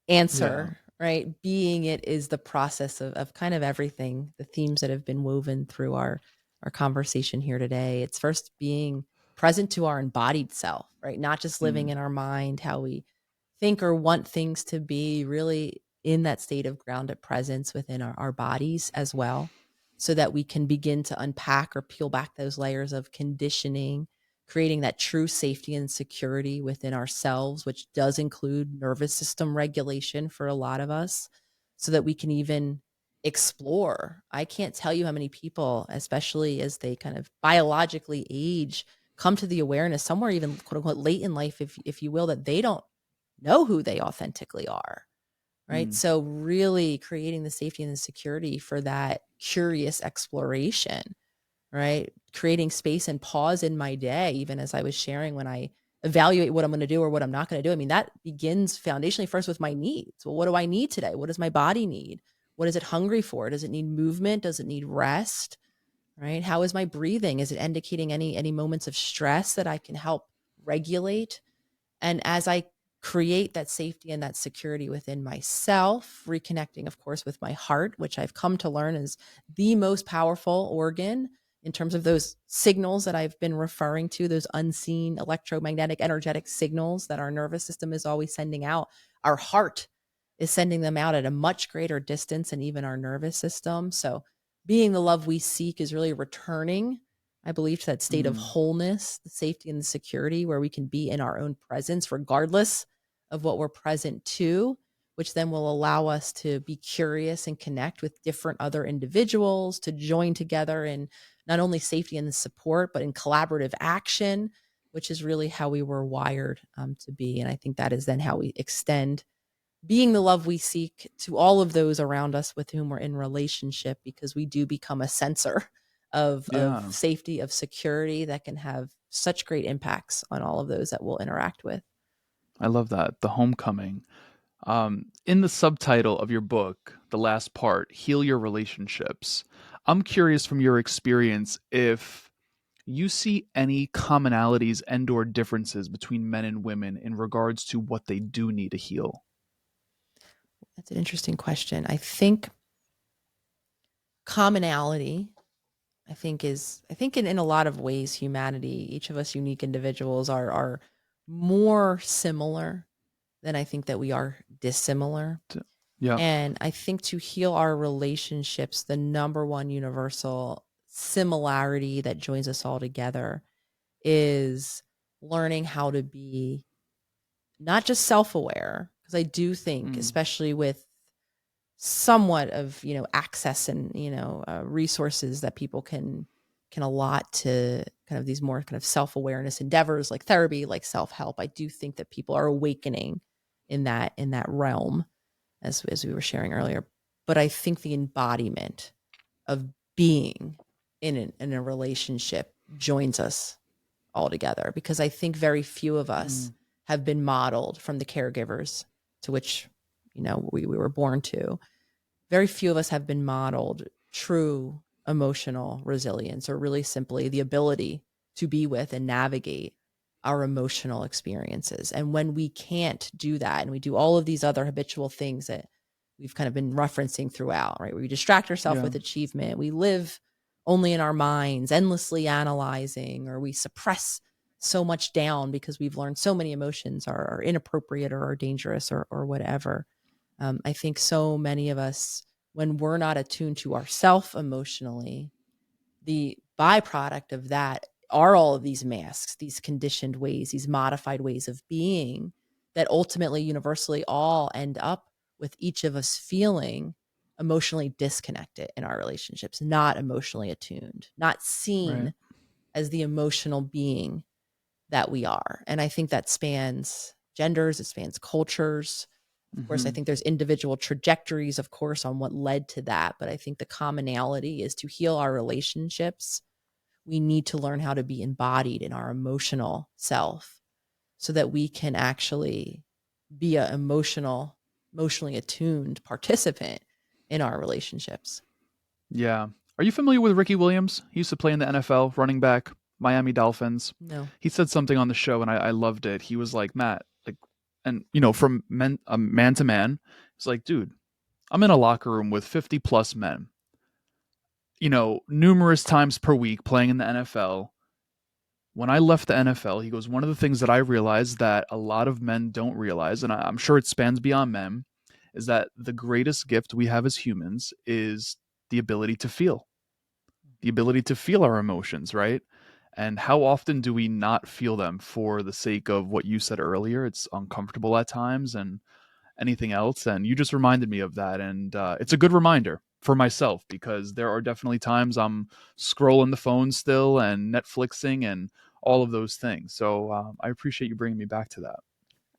Yeah. answer, right? Being it is the process of kind of everything, the themes that have been woven through our conversation here today. It's first being present to our embodied self, right? Not just living Mm, in our mind, how we think or want things to be, really in that state of grounded presence within our bodies as well, so that we can begin to unpack or peel back those layers of conditioning, creating that true safety and security within ourselves, which does include nervous system regulation for a lot of us, so that we can even explore. I can't tell you how many people, especially as they kind of biologically age, come to the awareness somewhere even quote unquote late in life, if you will, that they don't know who they authentically are. Right. mm, So really creating the safety and the security for that curious exploration, right? Creating space and pause in my day, even as I was sharing when I evaluate what I'm going to do or what I'm not going to do. I mean, that begins foundationally first with my needs. Well, what do I need today? What does my body need? What is it hungry for? Does it need movement? Does it need rest? Right? How is my breathing? Is it indicating any moments of stress that I can help regulate? And as I create that safety and that security within myself, reconnecting, of course, with my heart, which I've come to learn is the most powerful organ in terms of those signals that I've been referring to, those unseen electromagnetic, energetic signals that our nervous system is always sending out. Our heart is sending them out at a much greater distance than even our nervous system. So, being the love we seek is really returning, I believe, to that state of mm. wholeness, the safety and the security where we can be in our own presence, regardless of what we're present to, which then will allow us to be curious and connect with different other individuals, to join together in not only safety and the support, but in collaborative action, which is really how we were wired to be. And I think that is then how we extend being the love we seek to all of those around us with whom we're in relationship, because we do become a sensor of Yeah. safety, of security that can have such great impacts on all of those that we'll interact with. I love that. The homecoming. In the subtitle of your book, the last part, Heal Your Relationships, I'm curious from your experience if you see any commonalities and or differences between men and women in regards to what they do need to heal. That's an interesting question. I think commonality, I think in a lot of ways, humanity, each of us unique individuals are more similar than I think that we are dissimilar. T- Yeah. And I think to heal our relationships, the number one universal similarity that joins us all together is learning how to be not just self-aware, because I do think, Mm, especially with somewhat of access and resources that people can allot to kind of these more kind of self-awareness endeavors like therapy, like self-help. I do think that people are awakening in that realm, as we were sharing earlier. But I think the embodiment of being in a relationship joins us all together, because I think very few of us mm, have been modeled from the caregivers to which we were born to. Very few of us have been modeled true emotional resilience, or really simply the ability to be with and navigate our emotional experiences. And when we can't do that, and we do all of these other habitual things that we've kind of been referencing throughout, right? We distract ourselves yeah. with achievement, we live only in our minds, endlessly analyzing, or we suppress so much down because we've learned so many emotions are inappropriate or are dangerous, or whatever. I think so many of us, when we're not attuned to ourself emotionally, the byproduct of that are all of these masks, these conditioned ways, these modified ways of being that ultimately, universally, all end up with each of us feeling emotionally disconnected in our relationships, not emotionally attuned, not Right. seen as the emotional being that we are. And I think that spans genders, it spans cultures, Of course, I Hmm. think there's individual trajectories, of course, on what led to that. But I think the commonality is to heal our relationships. We need to learn how to be embodied in our emotional self so that we can actually be an emotionally attuned participant in our relationships. Yeah. Are you familiar with Ricky Williams? He used to play in the NFL, running back, Miami Dolphins. No. He said something on the show, and I loved it. He was like, Matt, like, and from man to man, it's like, dude, I'm in a locker room with 50 plus men, numerous times per week playing in the NFL. When I left the NFL, he goes, one of the things that I realized that a lot of men don't realize, and I'm sure it spans beyond men, is that the greatest gift we have as humans is the ability to feel, our emotions, right? And how often do we not feel them for the sake of what you said earlier? It's uncomfortable at times and anything else. And you just reminded me of that. And it's a good reminder for myself because there are definitely times I'm scrolling the phone still and Netflixing and all of those things. So I appreciate you bringing me back to that.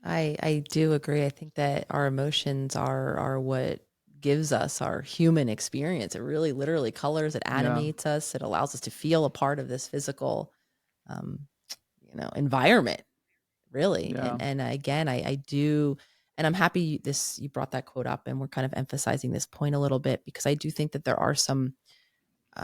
I do agree. I think that our emotions are what gives us our human experience. It really literally colors, it Yeah. animates us, it allows us to feel a part of this physical um, environment, really. Yeah. And again, I do, and I'm happy you brought that quote up, and we're kind of emphasizing this point a little bit because I do think that there are some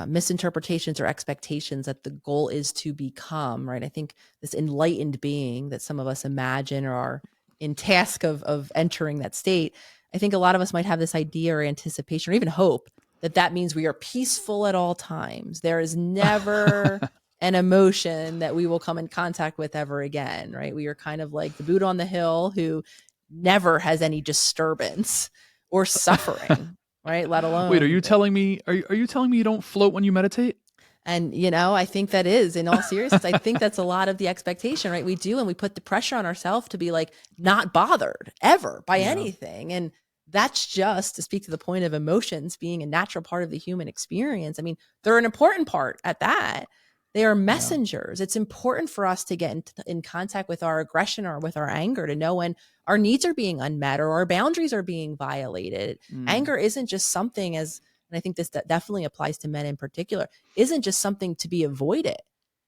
misinterpretations or expectations that the goal is to become, right? I think this enlightened being that some of us imagine or are in task of entering that state, I think a lot of us might have this idea or anticipation or even hope that that means we are peaceful at all times. There is never an emotion that we will come in contact with ever again, right? We are kind of like the Buddha on the hill who never has any disturbance or suffering, right? Let Wait, are alone you telling me are you telling me you don't float when you meditate? and, I think that is, in all seriousness, I think that's a lot of the expectation, right? We do, and we put the pressure on ourselves to be like not bothered ever by Yeah. anything. And that's just to speak to the point of emotions being a natural part of the human experience. I mean, they're an important part at that. They are Yeah. messengers. It's important for us to get in contact with our aggression or with our anger to know when our needs are being unmet or our boundaries are being violated. Mm. Anger isn't just something as, and I think this definitely applies to men in particular, isn't just something to be avoided.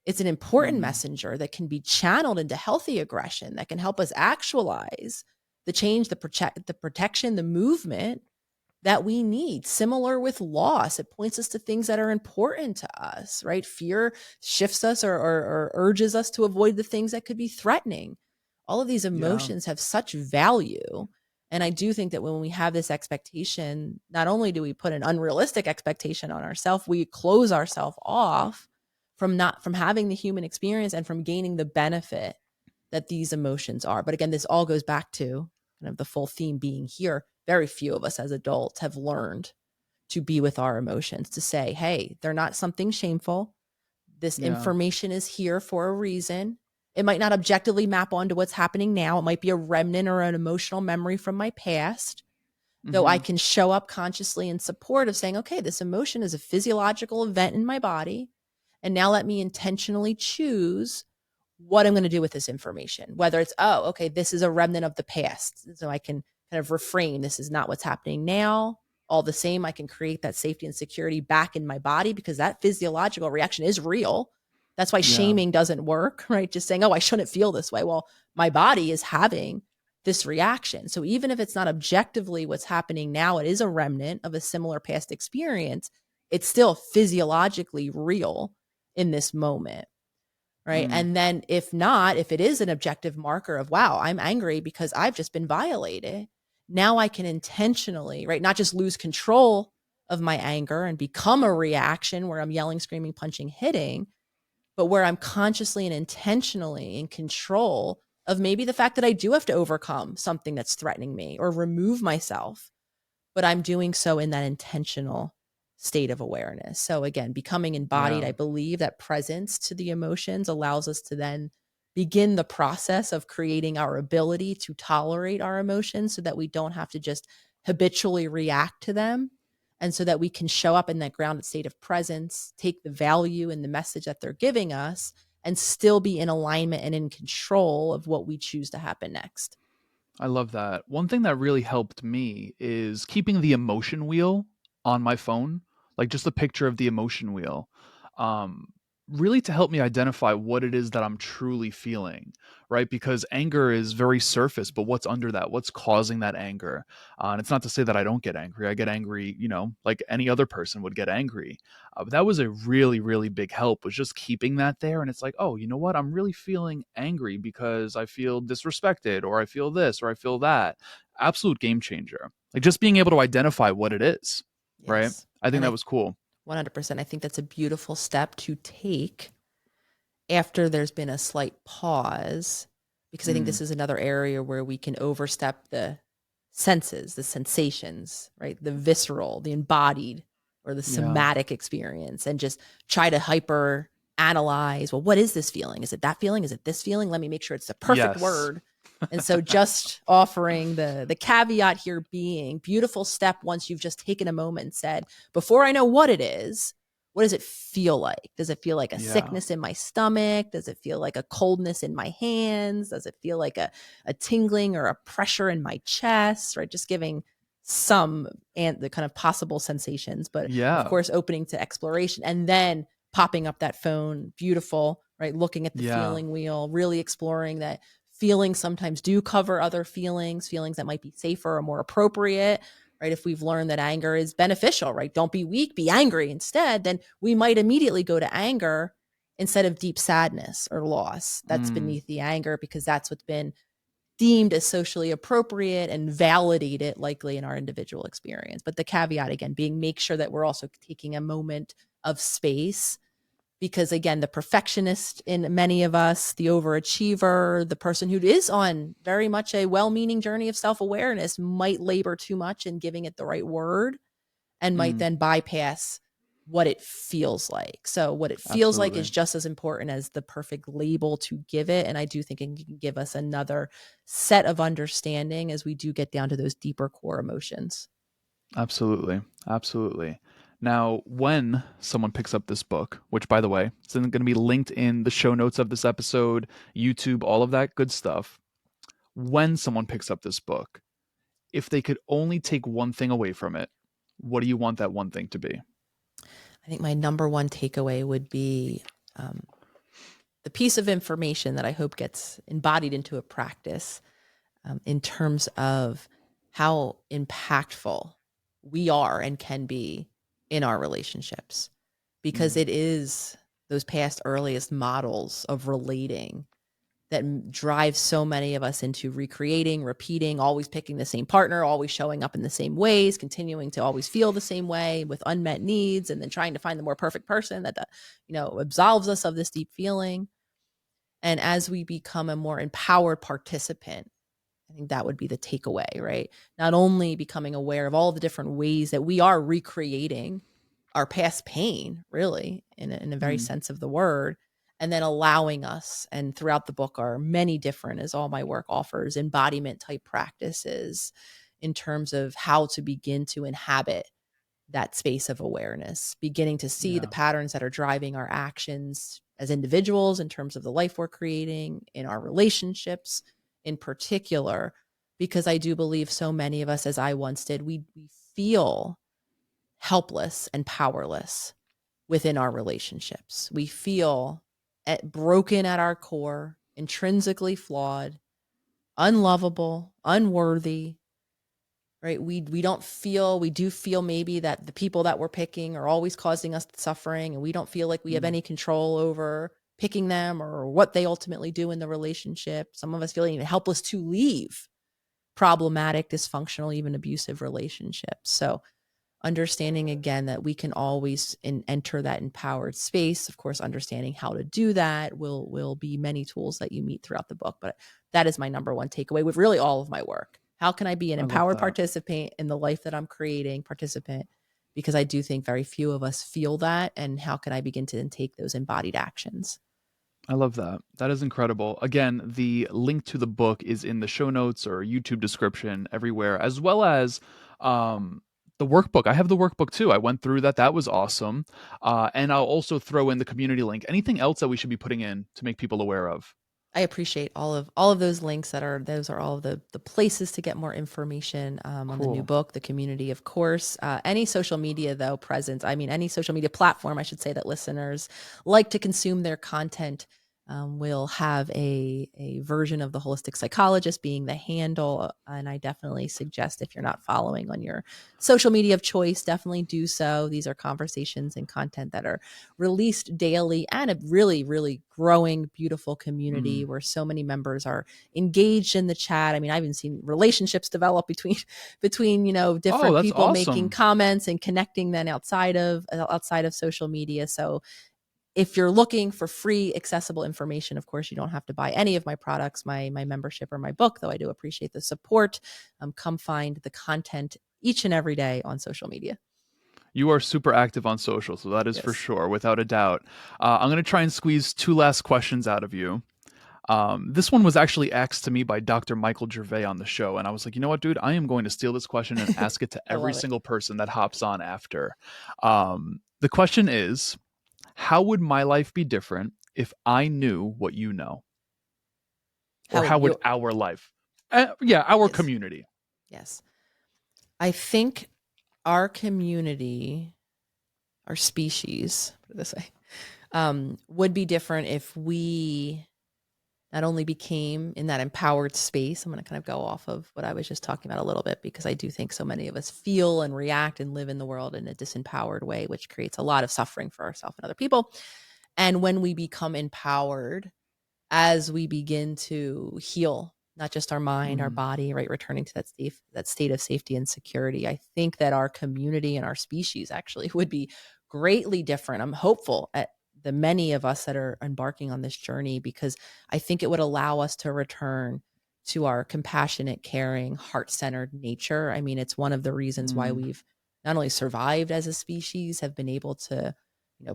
It's an important Hmm. messenger that can be channeled into healthy aggression that can help us actualize the change, the protection, the movement that we need. Similar with loss, it points us to things that are important to us, right? Fear shifts us or urges us to avoid the things that could be threatening. All of these Yeah. emotions have such value. And I do think that when we have this expectation, not only do we put an unrealistic expectation on ourselves, we close ourselves off from having the human experience and from gaining the benefit that these emotions are. But again, this all goes back to kind of the full theme being here. Very few of us as adults have learned to be with our emotions, to say, hey, they're not something shameful. This Yeah. information is here for a reason. It might not objectively map onto what's happening now. It might be a remnant or an emotional memory from my past, though I Hmm. can show up consciously in support of saying, okay, this emotion is a physiological event in my body. And now let me intentionally choose what I'm going to do with this information, whether it's, oh, okay, this is a remnant of the past. So I can kind of reframe, this is not what's happening now. All the same, I can create that safety and security back in my body because that physiological reaction is real. That's why Yeah. shaming doesn't work, right? Just saying, oh, I shouldn't feel this way. Well, my body is having this reaction. So even if it's not objectively what's happening now, it is a remnant of a similar past experience. It's still physiologically real in this moment, right? Mm. And then if not, if it is an objective marker of, wow, I'm angry because I've just been violated, now I can intentionally, right, not just lose control of my anger and become a reaction where I'm yelling, screaming, punching, hitting, but where I'm consciously and intentionally in control of maybe the fact that I do have to overcome something that's threatening me or remove myself, but I'm doing so in that intentional state of awareness. So again, becoming embodied, Yeah. I believe that presence to the emotions allows us to then begin the process of creating our ability to tolerate our emotions so that we don't have to just habitually react to them. And so that we can show up in that grounded state of presence, take the value and the message that they're giving us, and still be in alignment and in control of what we choose to happen next. I love that. One thing that really helped me is keeping the emotion wheel on my phone, like just a picture of the emotion wheel, um, really to help me identify what it is that I'm truly feeling, right? Because anger is very surface, but what's under that? What's causing that anger? And it's not to say that I don't get angry. I get angry, like any other person would get angry. But that was a really, really big help, was just keeping that there. And it's like, oh, you know what? I'm really feeling angry because I feel disrespected, or I feel this, or I feel that. Absolute game changer. Like just being able to identify what it is, right? Yes. I think And that I was cool. 100%, I think that's a beautiful step to take after there's been a slight pause, because I think Mm, this is another area where we can overstep the senses, the sensations, right? The visceral, the embodied, or the yeah. somatic experience, and just try to hyper analyze, well, what is this feeling? Is it that feeling? Is it this feeling? Let me make sure it's the perfect Yes. word. And so just offering the caveat here being beautiful step once you've just taken a moment and said, before I know what it is, what does it feel like? Does it feel like a Yeah. sickness in my stomach? Does it feel like a coldness in my hands? Does it feel like a tingling or a pressure in my chest? Right? Just giving some and the kind of possible sensations, but of Yeah. course, opening to exploration and then popping up that phone, beautiful, right? Looking at the Yeah. feeling wheel, really exploring that feelings sometimes do cover other feelings that might be safer or more appropriate, right? If we've learned that anger is beneficial, right? Don't be weak, be angry instead, then we might immediately go to anger instead of deep sadness or loss that's Mm, beneath the anger, because that's what's been deemed as socially appropriate and validated likely in our individual experience. But the caveat again being, make sure that we're also taking a moment of space, because again, the perfectionist in many of us, the overachiever, the person who is on very much a well-meaning journey of self-awareness might labor too much in giving it the right word, and might mm, then bypass what it feels like. So what it feels like absolutely. is just as important as the perfect label to give it. And I do think it can give us another set of understanding as we do get down to those deeper core emotions. Absolutely. Absolutely. Now, when someone picks up this book, which by the way, it's going to be linked in the show notes of this episode, YouTube, all of that good stuff. When someone picks up this book, if they could only take one thing away from it, what do you want that one thing to be? I think my number one takeaway would be um, the piece of information that I hope gets embodied into a practice, in terms of how impactful we are and can be in our relationships, because Mm, it is those past earliest models of relating that drive so many of us into recreating, repeating, always picking the same partner, always showing up in the same ways, continuing to always feel the same way with unmet needs, and then trying to find the more perfect person that absolves us of this deep feeling. And as we become a more empowered participant, I think that would be the takeaway, right? Not only becoming aware of all the different ways that we are recreating our past pain, really, in a very mm, sense of the word, and then allowing us, and throughout the book are many different, as all my work offers, embodiment type practices in terms of how to begin to inhabit that space of awareness, beginning to see the yeah. patterns that are driving our actions as individuals in terms of the life we're creating, in our relationships in particular. Because I do believe so many of us, as I once did, we feel helpless and powerless within our relationships. We feel broken at our core, intrinsically flawed, unlovable, unworthy, right? We don't feel, we do feel maybe that the people that we're picking are always causing us suffering, and we don't feel like we have Mm, any control over picking them or what they ultimately do in the relationship. Some of us feeling even helpless to leave problematic, dysfunctional, even abusive relationships. So understanding again that we can always enter that empowered space. Of course, understanding how to do that will be many tools that you meet throughout the book, but that is my number one takeaway with really all of my work. How can I be an I love empowered that. participant in the life that I'm creating, participant, because I do think very few of us feel that, and how can I begin to take those embodied actions? I love that. That is incredible. Again, the link to the book is in the show notes or YouTube description everywhere, as well as um, the workbook. I have the workbook too. I went through that. That was awesome. And I'll also throw in the community link. Anything else that we should be putting in to make people aware of? I appreciate all of those links those are all of the places to get more information on the new Cool. book, the community, of course. Any social media though presence, I mean, any social media platform, I should say, that listeners like to consume their content will have a version of the Holistic Psychologist being the handle. And I definitely suggest, if you're not following on your social media of choice, definitely do so. These are conversations and content that are released daily, and a really, really growing, beautiful community Mm. where so many members are engaged in the chat. I mean, I've even seen relationships develop between Oh, different that's people making awesome. comments and connecting then outside of social media. So if you're looking for free, accessible information, of course, you don't have to buy any of my products, my membership, or my book, though I do appreciate the support. Come find the content each and every day on social media. You are super active on social, so that is for Yes. sure, without a doubt. I'm going to try and squeeze two last questions out of you. This one was actually asked to me by Dr. Michael Gervais on the show, and I was like, you know what, dude, I am going to steal this question and ask it to I every love it. single person that hops on after. The question is, how would my life be different if I knew what you know? Or How would how would you? our life, yeah, our Yes. community? Yes. I think our community, our species, put it this way, would be different if we not only became in that empowered space. I'm going to kind of go off of what I was just talking about a little bit, because I do think so many of us feel and react and live in the world in a disempowered way, which creates a lot of suffering for ourselves and other people. And when we become empowered, as we begin to heal not just our mind, our Mm, body, right, returning to that state of safety and security, I think that our community and our species actually would be greatly different. I'm hopeful at the many of us that are embarking on this journey, because I think it would allow us to return to our compassionate, caring, heart-centered nature. I mean, it's one of the reasons why mm, we've not only survived as a species, have been able to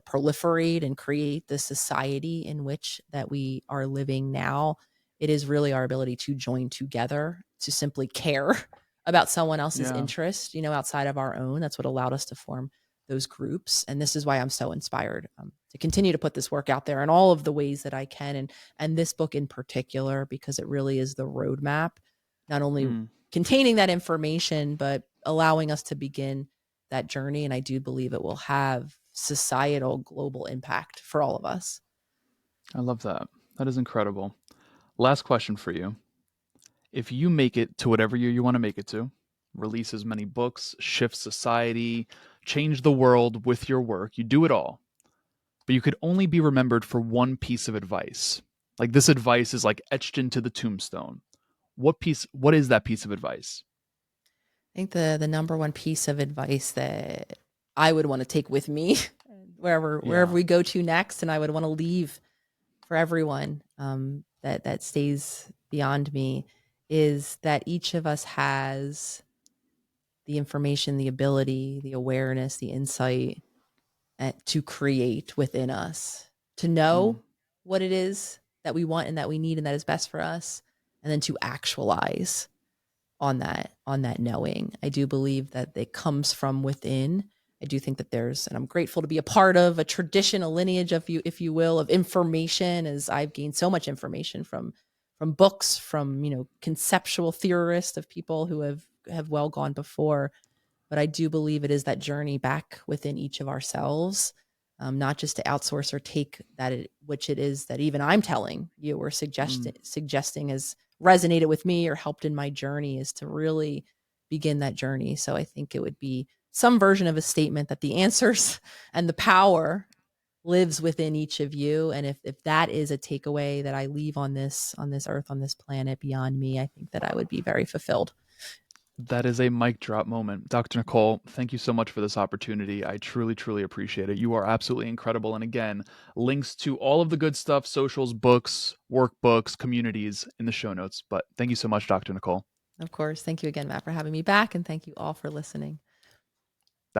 proliferate and create the society in which that we are living now. It is really our ability to join together, to simply care about someone else's yeah. interest, outside of our own. That's what allowed us to form those groups. And this is why I'm so inspired to continue to put this work out there in all of the ways that I can. And this book in particular, because it really is the roadmap, not only Mm, containing that information, but allowing us to begin that journey. And I do believe it will have societal global impact for all of us. I love that. That is incredible. Last question for you. If you make it to whatever year you want to make it to, release as many books, shift society, change the world with your work, you do it all, but you could only be remembered for one piece of advice. Like this advice is like etched into the tombstone. What is that piece of advice? I think the number one piece of advice that I would want to take with me wherever Yeah. we go to next, and I would want to leave for everyone that stays beyond me, is that each of us has the information, the ability, the awareness, the insight to create within us, to Mm, know what it is that we want and that we need and that is best for us, and then to actualize on that knowing. I do believe that it comes from within. I do think that and I'm grateful to be a part of a tradition, a lineage of you, if you will, of information, as I've gained so much information from books, from conceptual theorists, of people who have well gone before. But I do believe it is that journey back within each of ourselves, not just to outsource or take which it is that even I'm telling you or mm. suggesting has resonated with me or helped in my journey, is to really begin that journey. So I think it would be some version of a statement that the answers and the power lives within each of you. And if that is a takeaway that I leave on this earth, on this planet beyond me, I think that I would be very fulfilled. That is a mic drop moment. Dr. Nicole, thank you so much for this opportunity. I truly, truly appreciate it. You are absolutely incredible. And again, links to all of the good stuff, socials, books, workbooks, communities in the show notes. But thank you so much, Dr. Nicole. Of course. Thank you again, Matt, for having me back. And thank you all for listening.